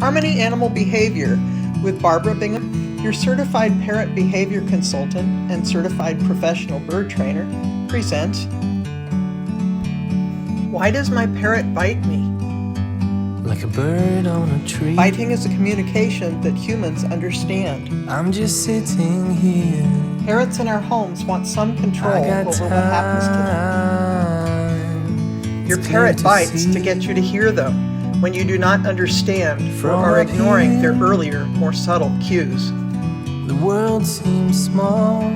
Harmony Animal Behavior with Barbara Bingham, your certified parrot behavior consultant and certified professional bird trainer, presents Why Does My Parrot Bite Me? Like a bird on a tree. Biting is a communication that humans understand. I'm just sitting here. Parrots in our homes want some control over what happens to them. Your parrot bites to get you to hear them when you do not understand or are ignoring their earlier, more subtle cues. The world seems small.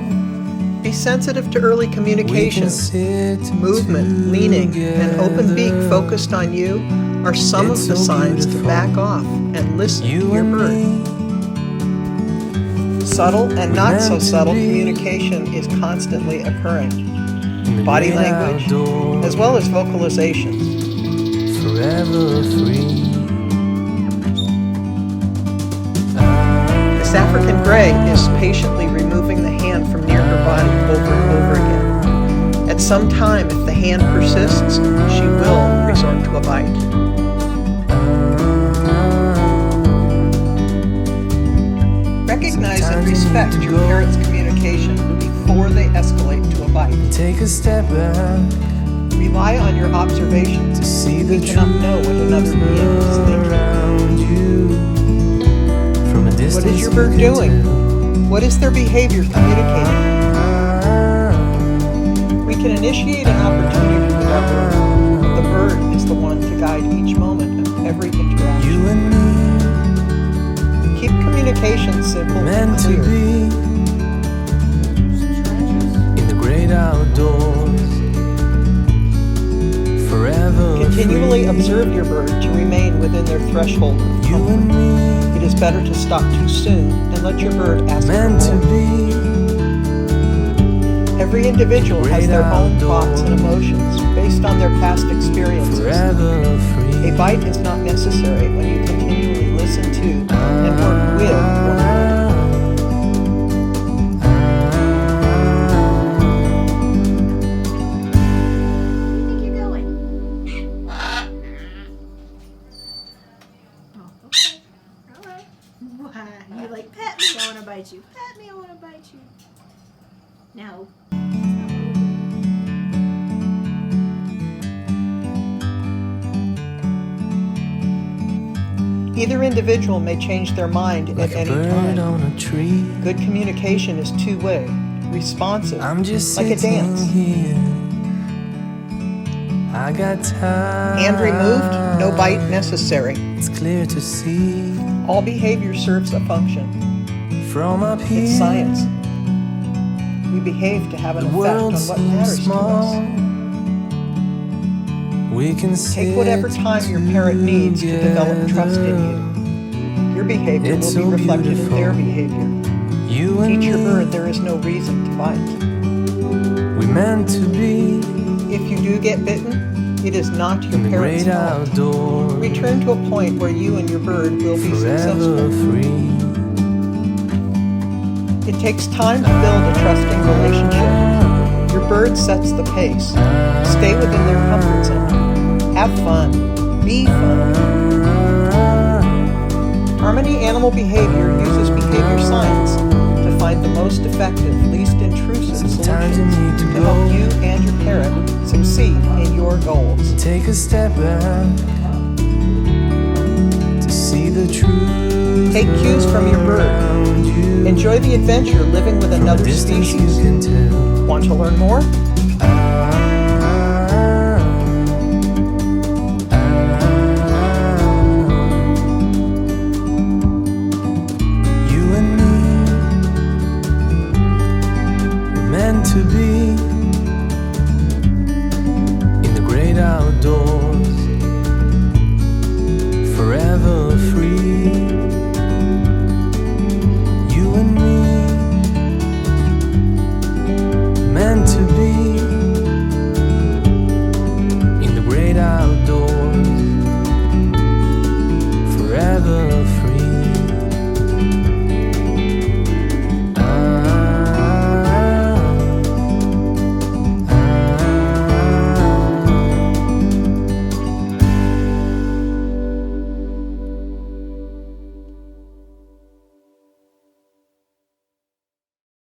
Be sensitive to early communications. Movement, leaning, and open beak focused on you are some of the signs to back off and listen to your bird. Subtle and not so subtle communication is constantly occurring. Body language, as well as vocalizations. Forever free. This African gray is patiently removing the hand from near her body over and over again. At some time, if the hand persists, she will resort to a bite. Recognize and respect your parrot's communication before they escalate to a bite. Take a step back. Rely on your observations. To see the We cannot know what another being is thinking. From a distance, What is your bird doing? What is their behavior communicating? We can initiate an opportunity with our bird. The bird is the one to guide each moment of every interaction. You and me, Keep communication simple and meant to clear. be in the great outdoors. Forever Continually free. observe your bird to remain within their threshold of You and comfort. me, It is better to stop too soon and let your bird ask for meant to more. be. Every individual has their own thoughts and emotions based on their past experiences. Forever free. A bite is not necessary when you continually listen to and work with one another. You like, pet me, I want to bite you. Pet me, I want to bite you. No. Either individual may change their mind at Like a any bird time. on a tree. Good communication is two-way, responsive, I'm just like a sitting dance. here. I got time. Hand removed, no bite necessary. It's clear to see All behavior serves a function. from up here. It's science. We behave to have an The effect world on what matters seems to us. small. We can Take whatever time your parrot needs to develop trust in you. Your behavior It's will be so reflected in beautiful. their behavior. You and Teach your me, bird there is no reason to bite. we meant to be If you do get bitten, it is not your in the parrot's great fault. outdoors. Return to a point where you and your bird will be Forever successful. free. It takes time to build a trusting relationship. Your bird sets the pace. Stay within their comfort zone. Have fun. Be fun. Harmony Animal Behavior uses behavior science to find the most effective, least intrusive Sometimes you solutions need to to help go. you and your parrot succeed in your goals. Take a step back to see the truth. Take cues from your bird. around you. Enjoy the adventure living with From a another distance species. you can tell. Want to learn more?